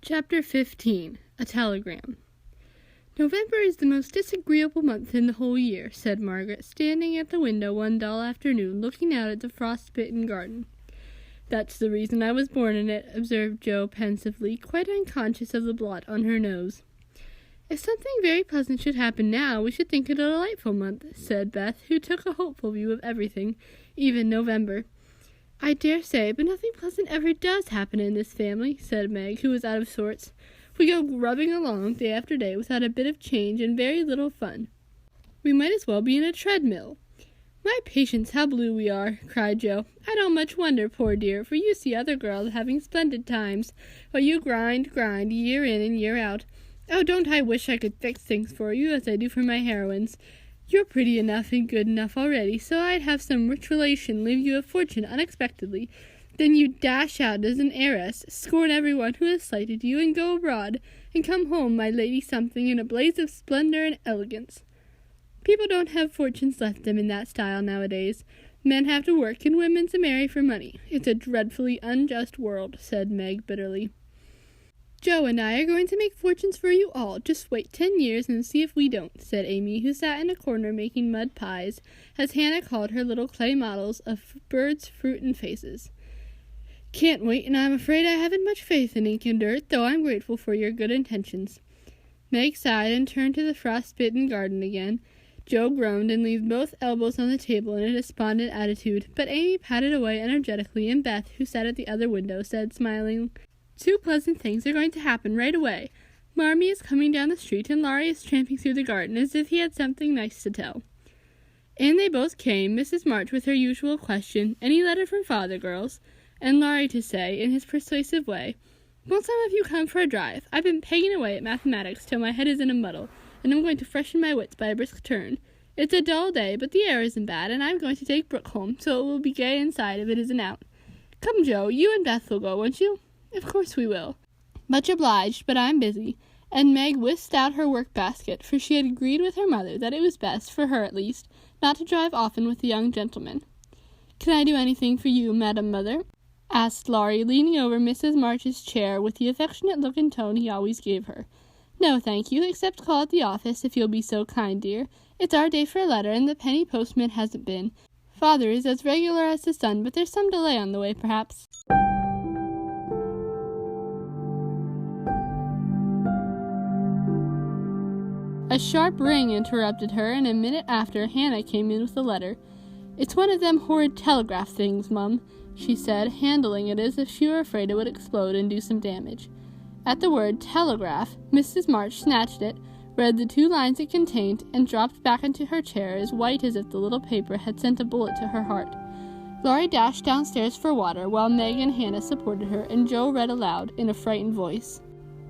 Chapter 15. A Telegram. "November is the most disagreeable month in the whole year," said Margaret, standing at the window one dull afternoon, looking out at the frost-bitten garden. "That's the reason I was born in it," observed Jo pensively, quite unconscious of the blot on her nose. "If something very pleasant should happen now, we should think it a delightful month," said Beth, who took a hopeful view of everything, even November. "I dare say, but nothing pleasant ever does happen in this family," said Meg, who was out of sorts. "We go grubbing along day after day without a bit of change and very little fun. We might as well be in a treadmill." "My patience, how blue we are!" cried Jo. "I don't much wonder, poor dear, for you see other girls having splendid times, while you grind, year in and year out. Oh, don't I wish I could fix things for you, as I do for my heroines. You're pretty enough and good enough already, so I'd have some rich relation leave you a fortune unexpectedly. Then you dash out as an heiress, scorn everyone who has slighted you, and go abroad, and come home, my lady something, in a blaze of splendor and elegance. People don't have fortunes left them in that style nowadays. Men have to work, and women to marry for money. It's a dreadfully unjust world," said Meg bitterly. "Jo and I are going to make fortunes for you all. Just wait 10 years and see if we don't," said Amy, who sat in a corner making mud pies, as Hannah called her little clay models of birds, fruit, and faces. "Can't wait, and I'm afraid I haven't much faith in ink and dirt, though I'm grateful for your good intentions." Meg sighed and turned to the frost-bitten garden again. Jo groaned and leaned both elbows on the table in a despondent attitude, but Amy patted away energetically, and Beth, who sat at the other window, said, smiling, "Two pleasant things are going to happen right away. Marmee is coming down the street, and Laurie is tramping through the garden as if he had something nice to tell." In they both came, Mrs. March with her usual question, "Any letter from father, girls?" and Laurie to say, in his persuasive way, "Won't some of you come for a drive? I've been pegging away at mathematics till my head is in a muddle, and I'm going to freshen my wits by a brisk turn. It's a dull day, but the air isn't bad, and I'm going to take Brooke home, so it will be gay inside if it isn't out. Come, Jo, you and Beth will go, won't you?" "Of course we will." "Much obliged, but I'm busy," and Meg whisked out her work-basket, for she had agreed with her mother that it was best, for her at least, not to drive often with the young gentleman. "Can I do anything for you, Madam Mother?" asked Laurie, leaning over Mrs. March's chair with the affectionate look and tone he always gave her. "No, thank you, except call at the office, if you'll be so kind, dear. It's our day for a letter, and the penny postman hasn't been. Father is as regular as the sun, but there's some delay on the way, perhaps." A sharp ring interrupted her, and a minute after Hannah came in with the letter. "It's one of them horrid telegraph things, Mum," she said, handling it as if she were afraid it would explode and do some damage. At the word telegraph, Mrs. March snatched it, read the 2 lines it contained, and dropped back into her chair as white as if the little paper had sent a bullet to her heart. Laurie dashed downstairs for water, while Meg and Hannah supported her, and Jo read aloud, in a frightened voice,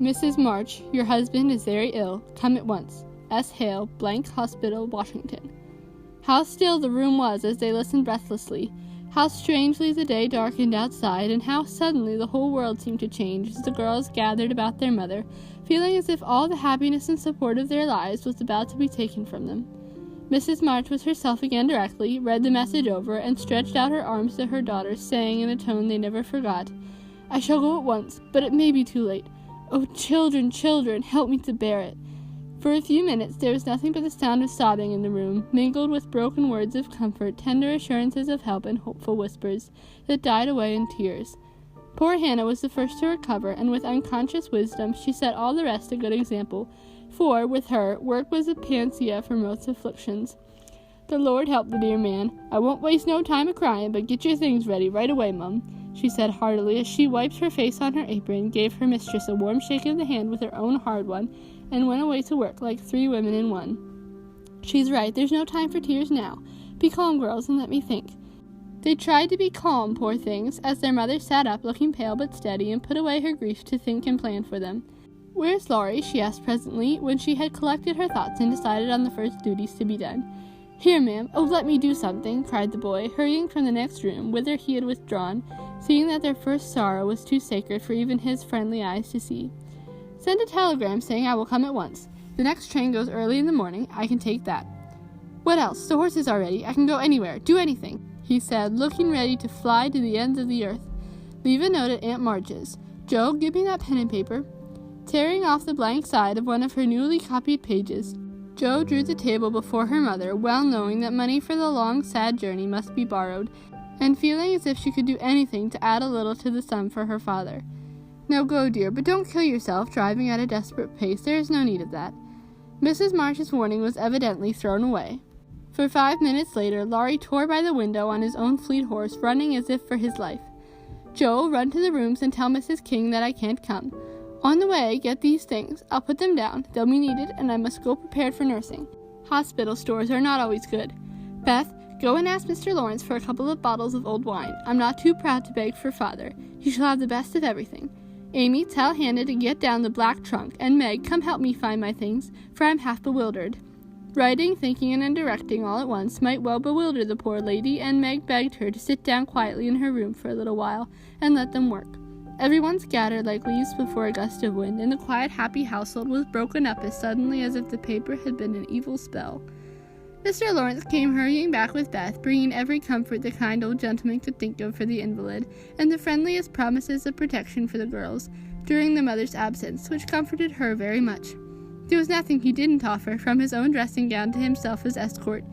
"Mrs. March, your husband is very ill. Come at once. S. Hale, Blank Hospital, Washington." How still the room was as they listened breathlessly. How strangely the day darkened outside, and how suddenly the whole world seemed to change as the girls gathered about their mother, feeling as if all the happiness and support of their lives was about to be taken from them. Mrs. March was herself again directly, read the message over, and stretched out her arms to her daughters, saying in a tone they never forgot, "I shall go at once, but it may be too late. Oh, children, children, help me to bear it." For a few minutes there was nothing but the sound of sobbing in the room, mingled with broken words of comfort, tender assurances of help, and hopeful whispers, that died away in tears. Poor Hannah was the first to recover, and with unconscious wisdom she set all the rest a good example, for, with her, work was a panacea for most afflictions. "The Lord help the dear man. I won't waste no time a-crying, but get your things ready right away, Mum," she said heartily as she wiped her face on her apron, gave her mistress a warm shake of the hand with her own hard one, and went away to work like 3 women in one. "She's right, there's no time for tears now. Be calm, girls, and let me think." They tried to be calm, poor things, as their mother sat up looking pale but steady, and put away her grief to think and plan for them. "Where's Laurie?" she asked presently, when she had collected her thoughts and decided on the first duties to be done. "Here, ma'am. Oh, let me do something," cried the boy, hurrying from the next room, whither he had withdrawn, seeing that their first sorrow was too sacred for even his friendly eyes to see. "Send a telegram saying I will come at once. The next train goes early in the morning. I can take that. What else? The horses are ready. I can go anywhere. Do anything," he said, looking ready to fly to the ends of the earth. "Leave a note at Aunt March's. Jo, give me that pen and paper." Tearing off the blank side of one of her newly copied pages, Jo drew the table before her mother, well knowing that money for the long, sad journey must be borrowed, and feeling as if she could do anything to add a little to the sum for her father. "Now go, dear, but don't kill yourself driving at a desperate pace. There is no need of that." Mrs. March's warning was evidently thrown away, for 5 minutes later Laurie tore by the window on his own fleet horse, running as if for his life. "Joe, run to the rooms and tell Mrs. King that I can't come. On the way, get these things. I'll put them down. They'll be needed, and I must go prepared for nursing. Hospital stores are not always good. Beth, go and ask Mr. Lawrence for a couple of bottles of old wine. I'm not too proud to beg for father. He shall have the best of everything. Amy, tell Hannah to get down the black trunk, and Meg, come help me find my things, for I'm half bewildered." Writing, thinking, and directing all at once might well bewilder the poor lady, and Meg begged her to sit down quietly in her room for a little while, and let them work. Everyone scattered like leaves before a gust of wind, and the quiet, happy household was broken up as suddenly as if the paper had been an evil spell. Mr. Lawrence came hurrying back with Beth, bringing every comfort the kind old gentleman could think of for the invalid, and the friendliest promises of protection for the girls during the mother's absence, which comforted her very much. There was nothing he didn't offer, from his own dressing gown to himself as escort,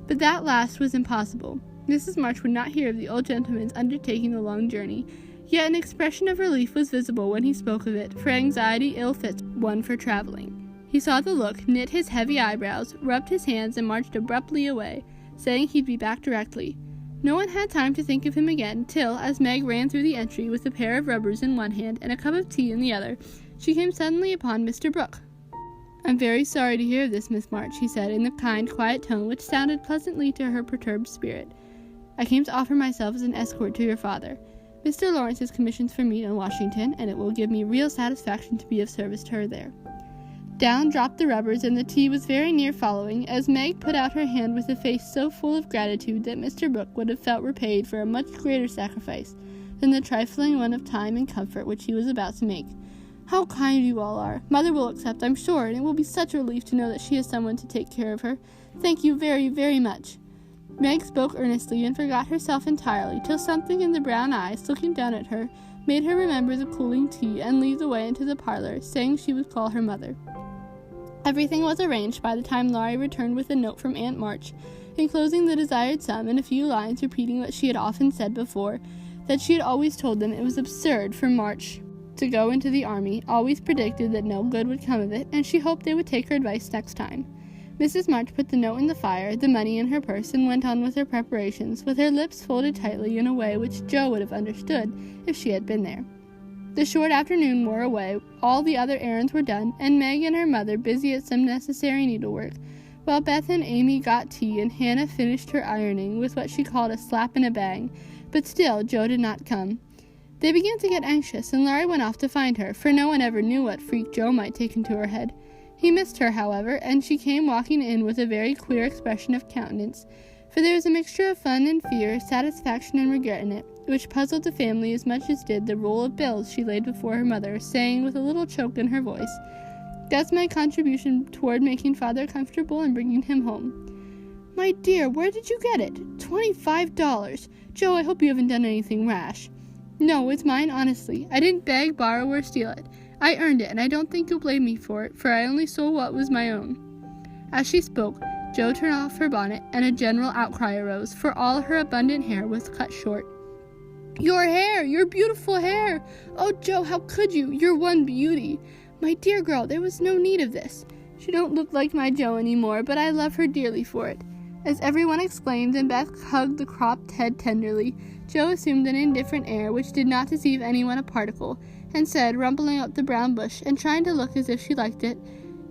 but that last was impossible. Mrs. March would not hear of the old gentleman's undertaking the long journey, yet an expression of relief was visible when he spoke of it, for anxiety ill fits one for traveling. He saw the look, knit his heavy eyebrows, rubbed his hands, and marched abruptly away, saying he'd be back directly. No one had time to think of him again, till, as Meg ran through the entry with a pair of rubbers in one hand and a cup of tea in the other, she came suddenly upon Mr. Brooke. "I'm very sorry to hear of this, Miss March," he said, in the kind, quiet tone which sounded pleasantly to her perturbed spirit. "I came to offer myself as an escort to your father. Mr. Lawrence has commissions for me in Washington, and it will give me real satisfaction to be of service to her there." Down dropped the rubbers, and the tea was very near following, as Meg put out her hand with a face so full of gratitude that Mr. Brooke would have felt repaid for a much greater sacrifice than the trifling one of time and comfort which he was about to make. "How kind you all are! Mother will accept, I'm sure, and it will be such a relief to know that she has someone to take care of her. Thank you very, very much." Meg spoke earnestly and forgot herself entirely, till something in the brown eyes, looking down at her, made her remember the cooling tea and lead the way into the parlor, saying she would call her mother. Everything was arranged by the time Laurie returned with a note from Aunt March, enclosing the desired sum and a few lines repeating what she had often said before, that she had always told them it was absurd for March to go into the army, always predicted that no good would come of it, and she hoped they would take her advice next time. Mrs. March put the note in the fire, the money in her purse, and went on with her preparations, with her lips folded tightly in a way which Jo would have understood if she had been there. The short afternoon wore away, all the other errands were done, and Meg and her mother busy at some necessary needlework, while Beth and Amy got tea and Hannah finished her ironing with what she called a slap and a bang, but still Jo did not come. They began to get anxious, and Laurie went off to find her, for no one ever knew what freak Jo might take into her head. He missed her, however, and she came walking in with a very queer expression of countenance, for there was a mixture of fun and fear, satisfaction and regret in it, which puzzled the family as much as did the roll of bills she laid before her mother, saying with a little choke in her voice, "That's my contribution toward making father comfortable and bringing him home." "My dear, where did you get it? $25! Jo, I hope you haven't done anything rash." "No, it's mine, honestly. I didn't beg, borrow, or steal it. I earned it, and I don't think you'll blame me for it, for I only sold what was my own." As she spoke, Jo turned off her bonnet, and a general outcry arose, for all her abundant hair was cut short. "Your hair! Your beautiful hair! Oh, Jo, how could you? You're one beauty. My dear girl, there was no need of this. She don't look like my Jo any more, but I love her dearly for it." As everyone exclaimed and Beth hugged the cropped head tenderly, Jo assumed an indifferent air which did not deceive anyone a particle, and said, rumpling up the brown bush and trying to look as if she liked it,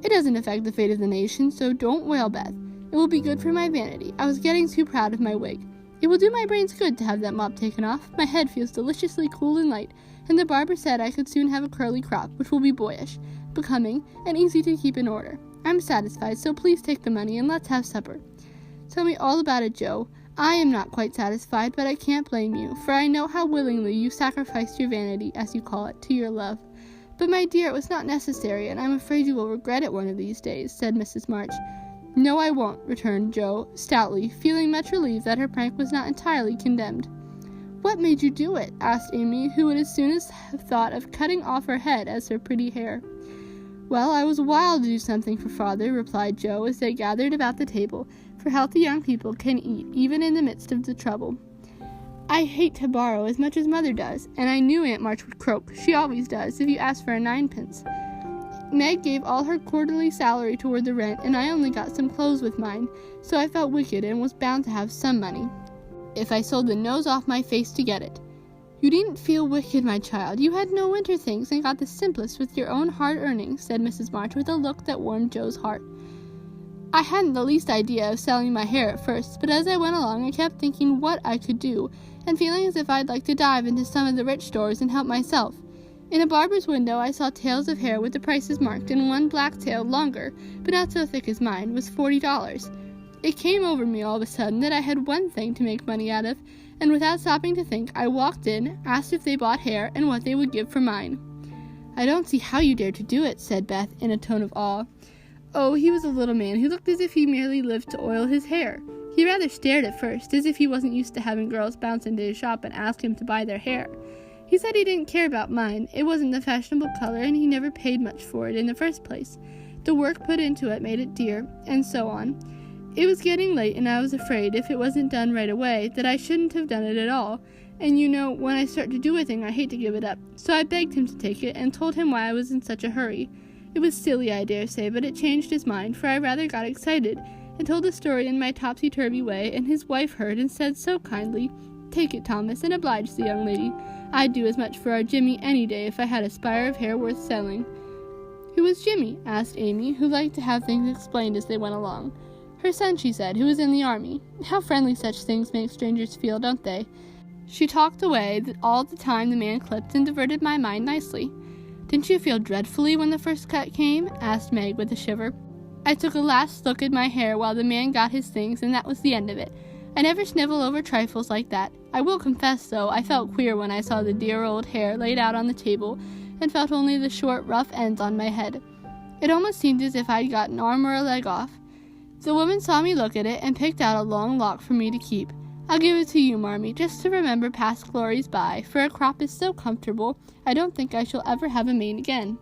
"It doesn't affect the fate of the nation, so don't wail, Beth. It will be good for my vanity. I was getting too proud of my wig. It will do my brains good to have that mop taken off. My head feels deliciously cool and light, and the barber said I could soon have a curly crop, which will be boyish, becoming, and easy to keep in order. I'm satisfied, so please take the money and let's have supper." "Tell me all about it, Jo. I am not quite satisfied, but I can't blame you, for I know how willingly you sacrificed your vanity, as you call it, to your love. But, my dear, it was not necessary, and I'm afraid you will regret it one of these days," said Mrs. March. "No, I won't," returned Jo, stoutly, feeling much relieved that her prank was not entirely condemned. "What made you do it?" asked Amy, who would as soon have thought of cutting off her head as her pretty hair. "Well, I was wild to do something for Father," replied Joe as they gathered about the table, for healthy young people can eat even in the midst of the trouble. "I hate to borrow as much as Mother does, and I knew Aunt March would croak. She always does, if you ask for a ninepence. Meg gave all her quarterly salary toward the rent, and I only got some clothes with mine, so I felt wicked and was bound to have some money, if I sold the nose off my face to get it." "You needn't feel wicked, my child. You had no winter things and got the simplest with your own hard earnings," said Mrs. March with a look that warmed Joe's heart. "I hadn't the least idea of selling my hair at first, but as I went along I kept thinking what I could do, and feeling as if I'd like to dive into some of the rich stores and help myself. In a barber's window I saw tails of hair with the prices marked, and one black tail, longer, but not so thick as mine, was $40. It came over me all of a sudden that I had one thing to make money out of, and without stopping to think, I walked in, asked if they bought hair, and what they would give for mine." "I don't see how you dared to do it," said Beth in a tone of awe. "Oh, he was a little man who looked as if he merely lived to oil his hair. He rather stared at first, as if he wasn't used to having girls bounce into his shop and ask him to buy their hair. He said he didn't care about mine. It wasn't the fashionable color, and he never paid much for it in the first place. The work put into it made it dear, and so on. It was getting late, and I was afraid, if it wasn't done right away, that I shouldn't have done it at all. And you know, when I start to do a thing, I hate to give it up. So I begged him to take it, and told him why I was in such a hurry. It was silly, I dare say, but it changed his mind, for I rather got excited, and told the story in my topsy-turvy way, and his wife heard and said so kindly, 'Take it, Thomas, and oblige the young lady. I'd do as much for our Jimmy any day if I had a spire of hair worth selling.'" "Who was Jimmy?" asked Amy, who liked to have things explained as they went along. "Her son," she said, "who was in the army. How friendly such things make strangers feel, don't they?" She talked away all the time the man clipped and diverted my mind nicely. "Didn't you feel dreadfully when the first cut came?" asked Meg with a shiver. "I took a last look at my hair while the man got his things, and that was the end of it. I never snivel over trifles like that. I will confess, though, I felt queer when I saw the dear old hair laid out on the table, and felt only the short, rough ends on my head. It almost seemed as if I'd got an arm or a leg off. The woman saw me look at it, and picked out a long lock for me to keep. I'll give it to you, Marmee, just to remember past glories by, for a crop is so comfortable, I don't think I shall ever have a mane again."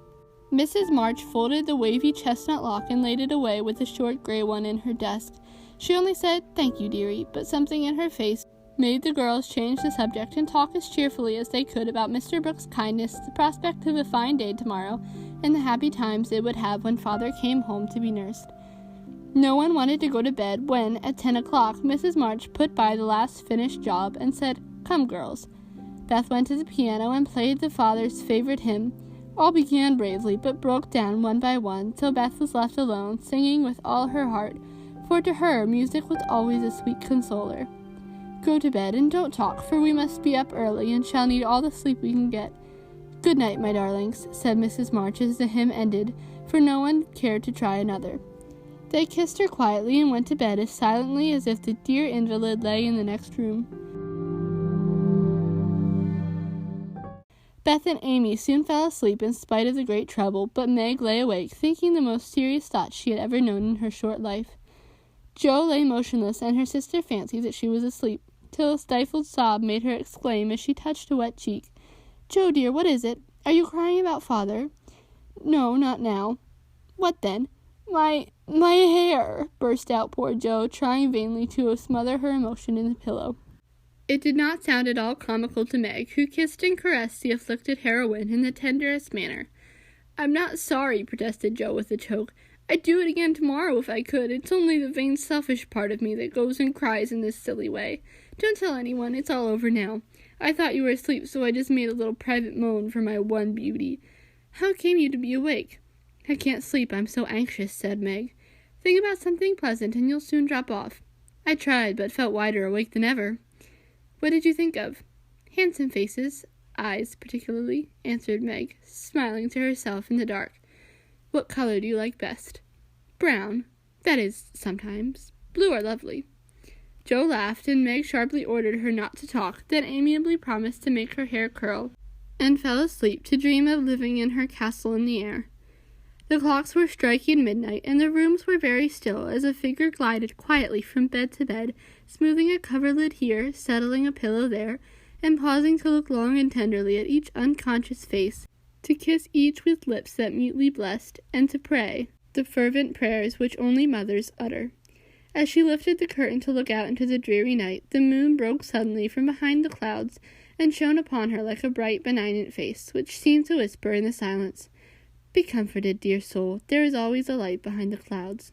Mrs. March folded the wavy chestnut lock and laid it away with the short gray one in her desk. She only said, "Thank you, dearie," but something in her face made the girls change the subject and talk as cheerfully as they could about Mr. Brooks' kindness, the prospect of a fine day tomorrow, and the happy times they would have when Father came home to be nursed. No one wanted to go to bed when, at 10 o'clock, Mrs. March put by the last finished job and said, "Come, girls." Beth went to the piano and played the father's favorite hymn. All began bravely, but broke down one by one, till Beth was left alone, singing with all her heart, for to her music was always a sweet consoler. "Go to bed, and don't talk, for we must be up early, and shall need all the sleep we can get. Good night, my darlings," said Mrs. March as the hymn ended, for no one cared to try another. They kissed her quietly and went to bed as silently as if the dear invalid lay in the next room. Beth and Amy soon fell asleep in spite of the great trouble, but Meg lay awake, thinking the most serious thoughts she had ever known in her short life. Jo lay motionless, and her sister fancied that she was asleep, till a stifled sob made her exclaim as she touched a wet cheek, "Jo, dear, what is it? Are you crying about Father?" "No, not now." "What then?" My hair," burst out poor Jo, trying vainly to smother her emotion in the pillow. It did not sound at all comical to Meg, who kissed and caressed the afflicted heroine in the tenderest manner. "I'm not sorry," protested Jo with a choke. "I'd do it again tomorrow if I could. It's only the vain, selfish part of me that goes and cries in this silly way. Don't tell anyone. It's all over now. I thought you were asleep, so I just made a little private moan for my one beauty. How came you to be awake?" "I can't sleep, I'm so anxious," said Meg. "Think about something pleasant, and you'll soon drop off." "I tried, but felt wider awake than ever." "What did you think of?" "Handsome faces, eyes particularly," answered Meg, smiling to herself in the dark. "What color do you like best?" "Brown. That is, sometimes. Blue are lovely." Jo laughed, and Meg sharply ordered her not to talk, then amiably promised to make her hair curl, and fell asleep to dream of living in her castle in the air. The clocks were striking midnight, and the rooms were very still as a figure glided quietly from bed to bed, smoothing a coverlid here, settling a pillow there, and pausing to look long and tenderly at each unconscious face, to kiss each with lips that mutely blessed, and to pray the fervent prayers which only mothers utter. As she lifted the curtain to look out into the dreary night, the moon broke suddenly from behind the clouds and shone upon her like a bright, benignant face, which seemed to whisper in the silence, "Be comforted, dear soul, there is always a light behind the clouds."